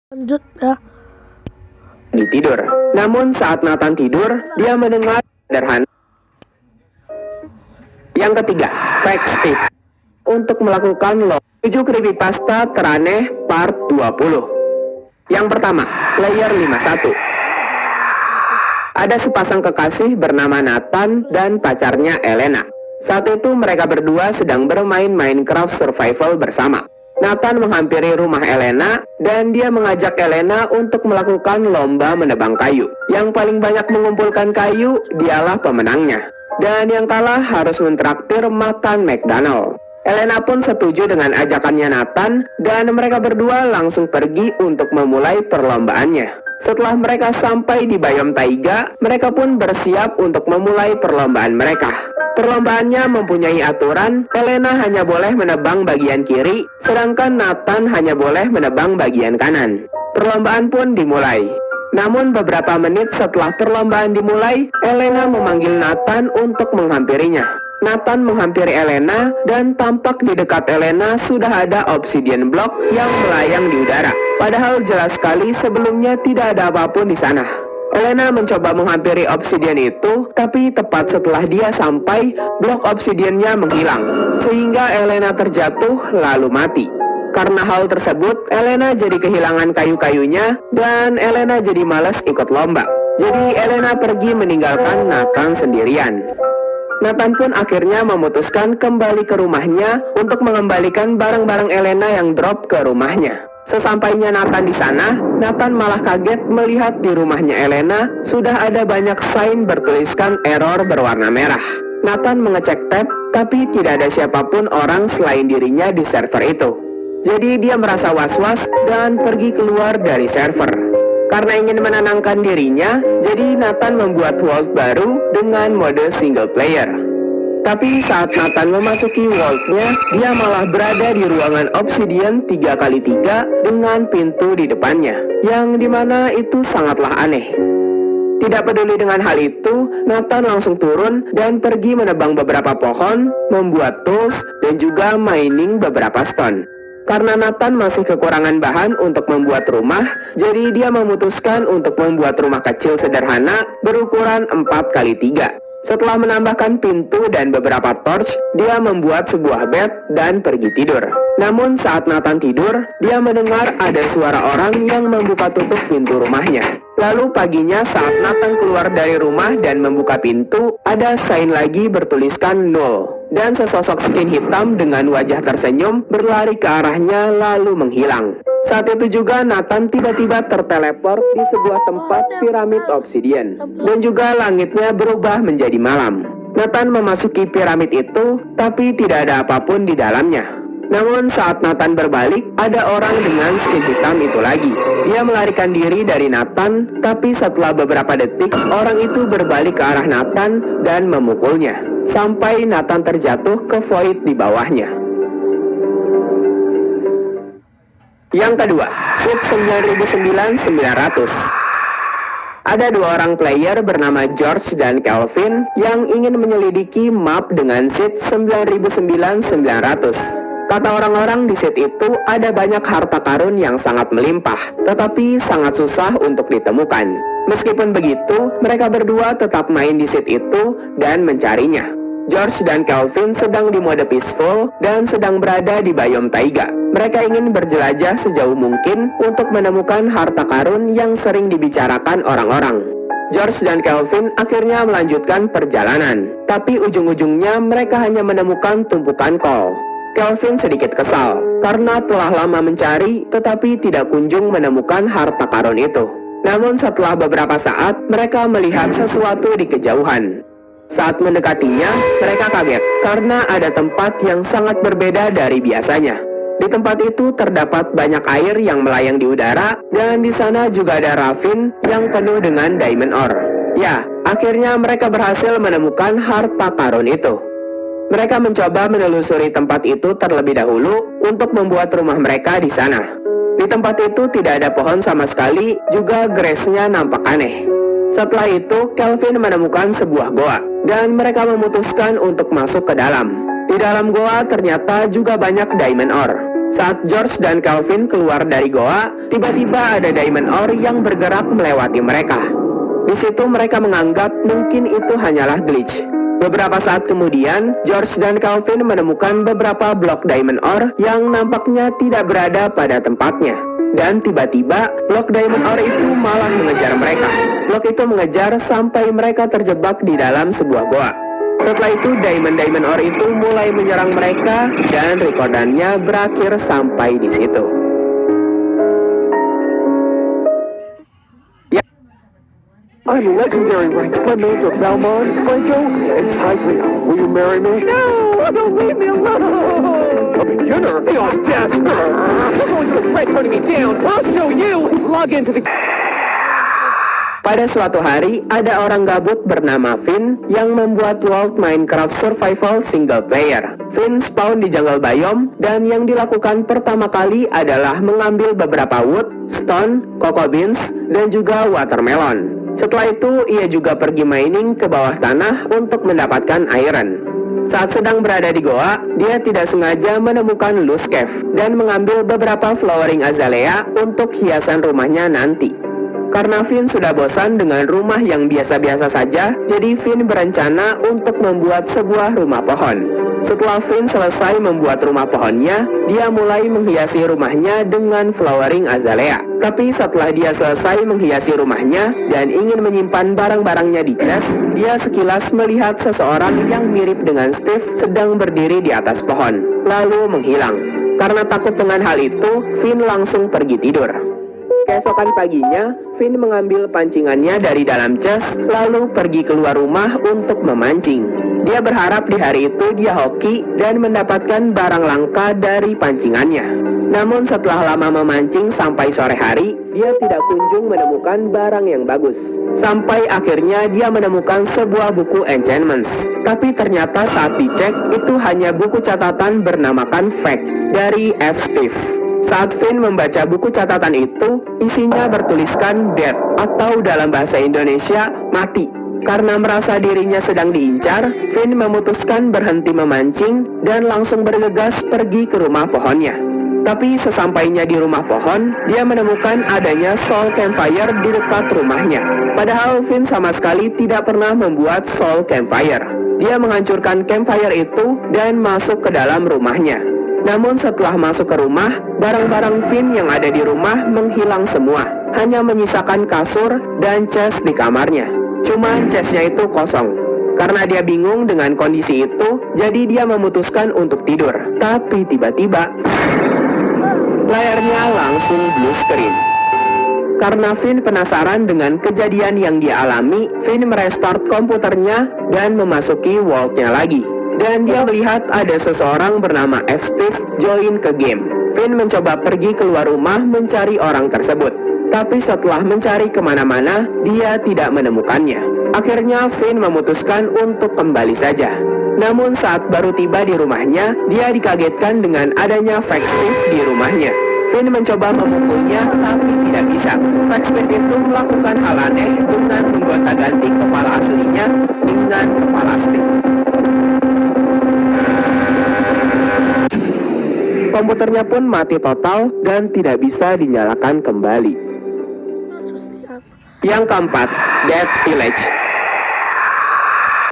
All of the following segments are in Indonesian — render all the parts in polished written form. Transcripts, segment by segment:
Lanjut ya. Tidur. Namun saat Nathan tidur, dia mendengar sederhana. Yang ketiga, Fake Steve. Untuk melakukan 7 creepypasta teraneh part 20. Yang pertama, player 51. Ada sepasang kekasih bernama Nathan dan pacarnya Elena. Saat itu mereka berdua sedang bermain Minecraft Survival bersama. Nathan menghampiri rumah Elena dan dia mengajak Elena untuk melakukan lomba menebang kayu. Yang paling banyak mengumpulkan kayu dialah pemenangnya. Dan yang kalah harus mentraktir makan McDonald. Elena pun setuju dengan ajakannya Nathan dan mereka berdua langsung pergi untuk memulai perlombaannya. Setelah mereka sampai di biome taiga, mereka pun bersiap untuk memulai perlombaan mereka. Perlombaannya mempunyai aturan, Elena hanya boleh menebang bagian kiri, sedangkan Nathan hanya boleh menebang bagian kanan. Perlombaan pun dimulai. Namun beberapa menit setelah perlombaan dimulai, Elena memanggil Nathan untuk menghampirinya. Nathan menghampiri Elena dan tampak di dekat Elena sudah ada obsidian block yang melayang di udara. Padahal jelas sekali sebelumnya tidak ada apapun di sana. Elena mencoba menghampiri obsidian itu, tapi tepat setelah dia sampai, blok obsidiannya menghilang. Sehingga Elena terjatuh lalu mati. Karena hal tersebut, Elena jadi kehilangan kayu-kayunya dan Elena jadi malas ikut lomba. Jadi Elena pergi meninggalkan Nathan sendirian. Nathan pun akhirnya memutuskan kembali ke rumahnya untuk mengembalikan barang-barang Elena yang drop ke rumahnya. Sesampainya Nathan di sana, Nathan malah kaget melihat di rumahnya Elena sudah ada banyak sign bertuliskan error berwarna merah. Nathan mengecek tab, tapi tidak ada siapapun orang selain dirinya di server itu. Jadi dia merasa was-was dan pergi keluar dari server. Karena ingin menenangkan dirinya, jadi Nathan membuat world baru dengan mode single player. Tapi saat Nathan memasuki world-nya, dia malah berada di ruangan obsidian 3x3 dengan pintu di depannya, yang dimana itu sangatlah aneh. Tidak peduli dengan hal itu, Nathan langsung turun dan pergi menebang beberapa pohon, membuat tools, dan juga mining beberapa stone. Karena Nathan masih kekurangan bahan untuk membuat rumah, jadi dia memutuskan untuk membuat rumah kecil sederhana berukuran 4x3. Setelah menambahkan pintu dan beberapa torch, dia membuat sebuah bed dan pergi tidur. Namun saat Nathan tidur, dia mendengar ada suara orang yang membuka tutup pintu rumahnya. Lalu paginya saat Nathan keluar dari rumah dan membuka pintu, ada sign lagi bertuliskan 0. Dan sesosok skin hitam dengan wajah tersenyum berlari ke arahnya lalu menghilang. Saat itu juga Nathan tiba-tiba terteleport di sebuah tempat piramid obsidian. Dan juga langitnya berubah menjadi malam. Nathan memasuki piramid itu, tapi tidak ada apapun di dalamnya. Namun saat Nathan berbalik, ada orang dengan skin hitam itu lagi. Dia melarikan diri dari Nathan, tapi setelah beberapa detik, orang itu berbalik ke arah Nathan dan memukulnya. Sampai Nathan terjatuh ke void di bawahnya. Yang kedua, seed 99900. Ada dua orang player bernama George dan Kelvin yang ingin menyelidiki map dengan seed 99900. Kata orang-orang di seed itu ada banyak harta karun yang sangat melimpah, tetapi sangat susah untuk ditemukan. Meskipun begitu, mereka berdua tetap main di seed itu dan mencarinya. George dan Kelvin sedang di mode peaceful dan sedang berada di biome taiga. Mereka ingin berjelajah sejauh mungkin untuk menemukan harta karun yang sering dibicarakan orang-orang. George dan Kelvin akhirnya melanjutkan perjalanan, tapi ujung-ujungnya mereka hanya menemukan tumpukan kol. Kelvin sedikit kesal karena telah lama mencari tetapi tidak kunjung menemukan harta karun itu. Namun setelah beberapa saat mereka melihat sesuatu di kejauhan. Saat mendekatinya, mereka kaget karena ada tempat yang sangat berbeda dari biasanya. Di tempat itu terdapat banyak air yang melayang di udara dan di sana juga ada ravin yang penuh dengan diamond ore. Ya, akhirnya mereka berhasil menemukan harta karun itu. Mereka mencoba menelusuri tempat itu terlebih dahulu untuk membuat rumah mereka di sana. Di tempat itu tidak ada pohon sama sekali, juga grass-nya nampak aneh. Setelah itu, Kelvin menemukan sebuah goa, dan mereka memutuskan untuk masuk ke dalam. Di dalam goa ternyata juga banyak diamond ore. Saat George dan Calvin keluar dari goa, tiba-tiba ada diamond ore yang bergerak melewati mereka. Di situ mereka menganggap mungkin itu hanyalah glitch. Beberapa saat kemudian, George dan Calvin menemukan beberapa blok diamond ore yang nampaknya tidak berada pada tempatnya. Dan tiba-tiba, blok diamond ore itu malah mengejar mereka. Blok itu mengejar sampai mereka terjebak di dalam sebuah goa. Setelah itu, diamond ore itu mulai menyerang mereka dan rekordannya berakhir sampai di situ. I'm legendary ranked. My names are Balmond, Franco, and Tiglia. Will you marry me? No! Don't leave me alone! A beginner? The audacity! You're going to regret turning me down! I'll show you! Log into the... Pada suatu hari, ada orang gabut bernama Finn yang membuat World Minecraft Survival single player. Finn spawn di jungle biome, dan yang dilakukan pertama kali adalah mengambil beberapa wood, stone, cocoa beans, dan juga watermelon. Setelah itu, ia juga pergi mining ke bawah tanah untuk mendapatkan iron. Saat sedang berada di goa, dia tidak sengaja menemukan loose cave dan mengambil beberapa flowering azalea untuk hiasan rumahnya nanti. Karena Finn sudah bosan dengan rumah yang biasa-biasa saja, jadi Finn berencana untuk membuat sebuah rumah pohon. Setelah Finn selesai membuat rumah pohonnya, dia mulai menghiasi rumahnya dengan flowering azalea. Tapi setelah dia selesai menghiasi rumahnya dan ingin menyimpan barang-barangnya di chest, dia sekilas melihat seseorang yang mirip dengan Steve sedang berdiri di atas pohon, lalu menghilang. Karena takut dengan hal itu, Finn langsung pergi tidur. Keesokan paginya, Finn mengambil pancingannya dari dalam chest, lalu pergi keluar rumah untuk memancing. Dia berharap di hari itu dia hoki dan mendapatkan barang langka dari pancingannya. Namun setelah lama memancing sampai sore hari, dia tidak kunjung menemukan barang yang bagus. Sampai akhirnya dia menemukan sebuah buku enchantments. Tapi ternyata saat dicek, itu hanya buku catatan bernamakan Fact dari F. Steve. Saat Finn membaca buku catatan itu, isinya bertuliskan death atau dalam bahasa Indonesia mati. Karena merasa dirinya sedang diincar, Finn memutuskan berhenti memancing dan langsung bergegas pergi ke rumah pohonnya. Tapi sesampainya di rumah pohon, dia menemukan adanya soul campfire di dekat rumahnya. Padahal Finn sama sekali tidak pernah membuat soul campfire. Dia menghancurkan campfire itu dan masuk ke dalam rumahnya. Namun setelah masuk ke rumah, barang-barang Finn yang ada di rumah menghilang semua. Hanya menyisakan kasur dan chest di kamarnya. Cuman chestnya itu kosong. Karena dia bingung dengan kondisi itu, jadi dia memutuskan untuk tidur. Tapi tiba-tiba, layarnya langsung blue screen. Karena Finn penasaran dengan kejadian yang dia alami, Finn merestart komputernya dan memasuki world-nya lagi. Dan dia melihat ada seseorang bernama F. Steve join ke game. Finn mencoba pergi keluar rumah mencari orang tersebut. Tapi setelah mencari kemana-mana, dia tidak menemukannya. Akhirnya Finn memutuskan untuk kembali saja. Namun saat baru tiba di rumahnya, dia dikagetkan dengan adanya Fake Steve di rumahnya. Finn mencoba memukulnya, tapi tidak bisa. Fake Steve itu melakukan hal aneh dengan menggonta-ganti kepala aslinya dengan kepala Steve. Komputernya pun mati total dan tidak bisa dinyalakan kembali. Yang keempat, Dead Village.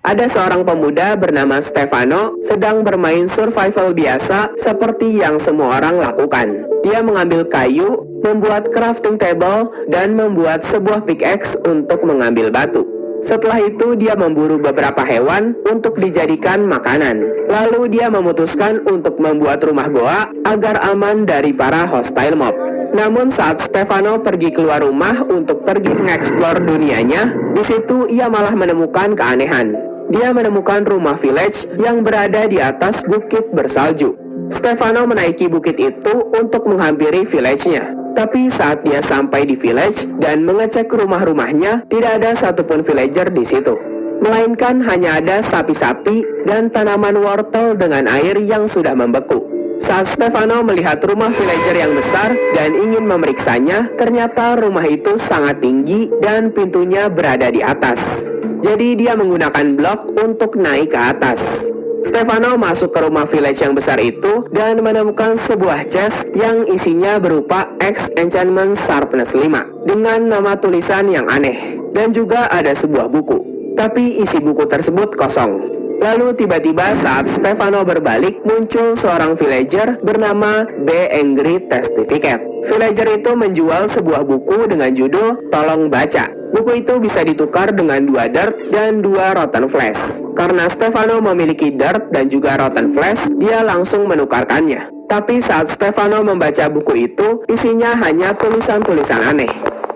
Ada seorang pemuda bernama Stefano sedang bermain survival biasa seperti yang semua orang lakukan. Dia mengambil kayu, membuat crafting table, dan membuat sebuah pickaxe untuk mengambil batu. Setelah itu dia memburu beberapa hewan untuk dijadikan makanan. Lalu dia memutuskan untuk membuat rumah goa agar aman dari para hostile mob. Namun saat Stefano pergi keluar rumah untuk pergi mengeksplor dunianya, di situ ia malah menemukan keanehan. Dia menemukan rumah village yang berada di atas bukit bersalju. Stefano menaiki bukit itu untuk menghampiri village-nya. Tapi saat dia sampai di village dan mengecek rumah-rumahnya, tidak ada satupun villager di situ. Melainkan hanya ada sapi-sapi dan tanaman wortel dengan air yang sudah membeku. Saat Stefano melihat rumah villager yang besar dan ingin memeriksanya, ternyata rumah itu sangat tinggi dan pintunya berada di atas. Jadi dia menggunakan blok untuk naik ke atas. Stefano masuk ke rumah village yang besar itu dan menemukan sebuah chest yang isinya berupa X Enchantment Sharpness 5 dengan nama tulisan yang aneh, dan juga ada sebuah buku. Tapi isi buku tersebut kosong. Lalu tiba-tiba saat Stefano berbalik, muncul seorang villager bernama B. Angry Testificate. Villager itu menjual sebuah buku dengan judul Tolong Baca. Buku itu bisa ditukar dengan 2 dirt dan 2 rotten flesh. Karena Stefano memiliki dirt dan juga rotten flesh, dia langsung menukarkannya. Tapi saat Stefano membaca buku itu, isinya hanya tulisan-tulisan aneh.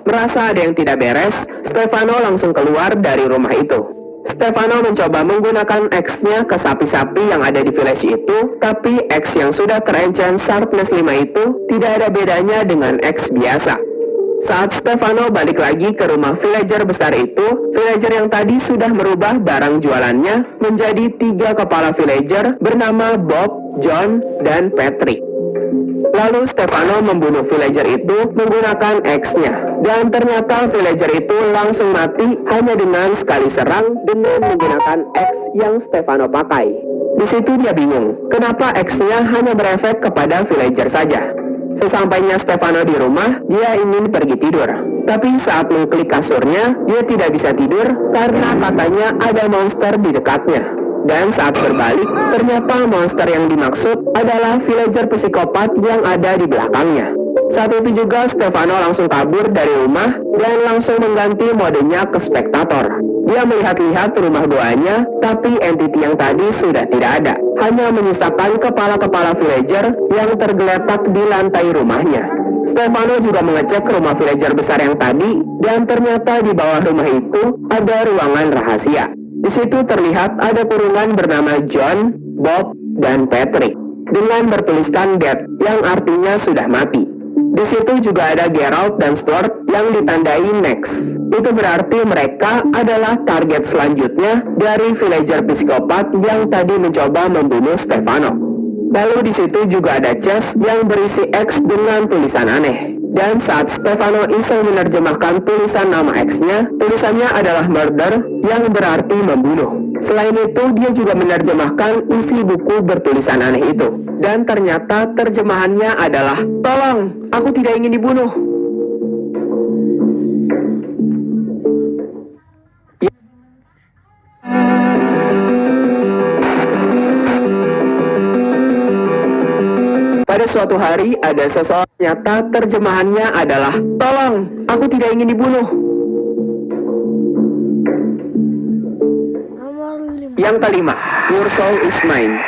Merasa ada yang tidak beres, Stefano langsung keluar dari rumah itu. Stefano mencoba menggunakan X-nya ke sapi-sapi yang ada di village itu, tapi X yang sudah terenchant Sharpness 5 itu tidak ada bedanya dengan X biasa. Saat Stefano balik lagi ke rumah villager besar itu, villager yang tadi sudah merubah barang jualannya menjadi 3 kepala villager bernama Bob, John, dan Patrick. Lalu Stefano membunuh villager itu menggunakan X-nya, dan ternyata villager itu langsung mati hanya dengan sekali serang dengan menggunakan X yang Stefano pakai. Di situ dia bingung, kenapa X-nya hanya berefek kepada villager saja. Sesampainya Stefano di rumah, dia ingin pergi tidur. Tapi saat mengklik kasurnya, dia tidak bisa tidur karena katanya ada monster di dekatnya. Dan saat berbalik, ternyata monster yang dimaksud adalah villager psikopat yang ada di belakangnya. Saat itu juga Stefano langsung kabur dari rumah dan langsung mengganti modenya ke spektator. Dia melihat-lihat rumah goanya, tapi entity yang tadi sudah tidak ada. Hanya menyisakan kepala-kepala villager yang tergeletak di lantai rumahnya. Stefano juga mengecek rumah villager besar yang tadi, dan ternyata di bawah rumah itu ada ruangan rahasia. Di situ terlihat ada kurungan bernama John, Bob, dan Patrick dengan bertuliskan dead yang artinya sudah mati. Di situ juga ada Geralt dan Stuart yang ditandai next. Itu berarti mereka adalah target selanjutnya dari villager psikopat yang tadi mencoba membunuh Stefano. Lalu di situ juga ada chest yang berisi X dengan tulisan aneh. Dan saat Stefano iseng menerjemahkan tulisan nama X-nya, tulisannya adalah murder yang berarti membunuh. Selain itu, dia juga menerjemahkan isi buku bertulisan aneh itu. Dan ternyata terjemahannya adalah, "Tolong, aku tidak ingin dibunuh." Pada suatu hari, ada seseorang nyata terjemahannya adalah, "Tolong, aku tidak ingin dibunuh." Yang kelima, Your Soul is Mine.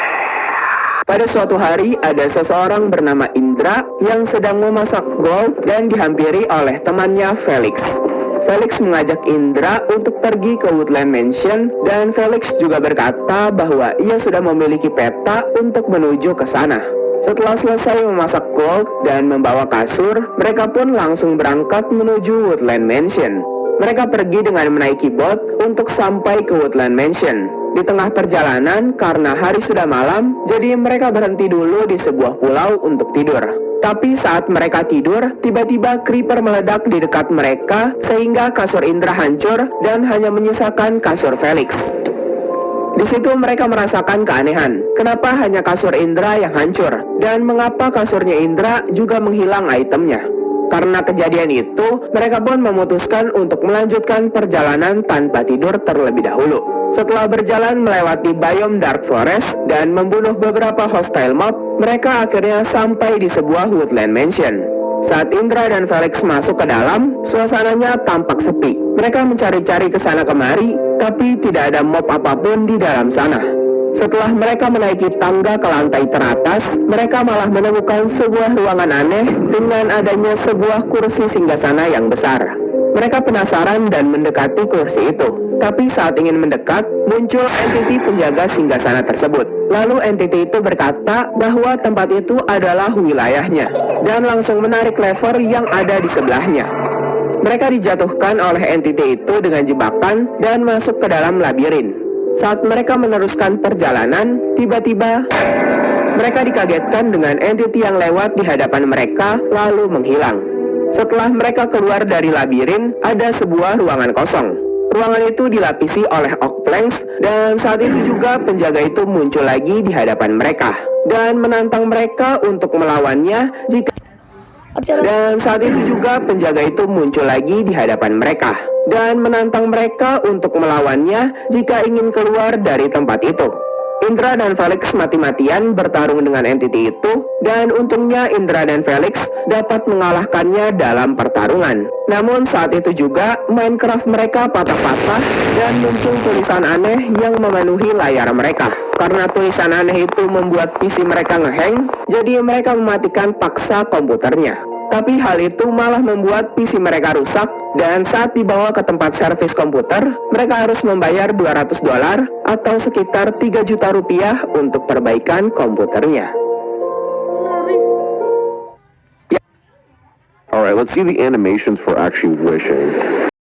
Pada suatu hari, ada seseorang bernama Indra yang sedang memasak gold dan dihampiri oleh temannya Felix. Felix mengajak Indra untuk pergi ke Woodland Mansion, dan Felix juga berkata bahwa ia sudah memiliki peta untuk menuju ke sana. Setelah selesai memasak gold dan membawa kasur, mereka pun langsung berangkat menuju Woodland Mansion. Mereka pergi dengan menaiki boat untuk sampai ke Woodland Mansion. Di tengah perjalanan, karena hari sudah malam, jadi mereka berhenti dulu di sebuah pulau untuk tidur. Tapi saat mereka tidur, tiba-tiba creeper meledak di dekat mereka sehingga kasur Indra hancur dan hanya menyisakan kasur Felix. Di situ mereka merasakan keanehan. Kenapa hanya kasur Indra yang hancur? Dan mengapa kasurnya Indra juga menghilang itemnya? Karena kejadian itu, mereka pun memutuskan untuk melanjutkan perjalanan tanpa tidur terlebih dahulu. Setelah berjalan melewati biome Dark Forest dan membunuh beberapa hostile mob, mereka akhirnya sampai di sebuah Woodland Mansion. Saat Indra dan Felix masuk ke dalam, suasananya tampak sepi. Mereka mencari-cari ke sana kemari, tapi tidak ada mob apapun di dalam sana. Setelah mereka menaiki tangga ke lantai teratas, mereka malah menemukan sebuah ruangan aneh dengan adanya sebuah kursi singgasana yang besar. Mereka penasaran dan mendekati kursi itu. Tapi saat ingin mendekat, muncul entiti penjaga singgasana tersebut. Lalu entiti itu berkata bahwa tempat itu adalah wilayahnya, dan langsung menarik lever yang ada di sebelahnya. Mereka dijatuhkan oleh entiti itu dengan jebakan dan masuk ke dalam labirin. Saat mereka meneruskan perjalanan, tiba-tiba mereka dikagetkan dengan entiti yang lewat di hadapan mereka lalu menghilang. Setelah mereka keluar dari labirin, ada sebuah ruangan kosong. Ruangan itu dilapisi oleh oak planks dan saat itu juga penjaga itu muncul lagi di hadapan mereka dan menantang mereka untuk melawannya jika dan saat itu juga penjaga itu muncul lagi di hadapan mereka dan menantang mereka untuk melawannya jika ingin keluar dari tempat itu. Indra dan Felix mati-matian bertarung dengan entity itu dan untungnya Indra dan Felix dapat mengalahkannya dalam pertarungan. Namun saat itu juga Minecraft mereka patah-patah dan muncul tulisan aneh yang memenuhi layar mereka. Karena tulisan aneh itu membuat PC mereka ngehang, jadi mereka mematikan paksa komputernya. Tapi hal itu malah membuat PC mereka rusak dan saat dibawa ke tempat servis komputer, mereka harus membayar $200 atau sekitar 3 juta rupiah untuk perbaikan komputernya. Alright, let's see the animations for actually wishing.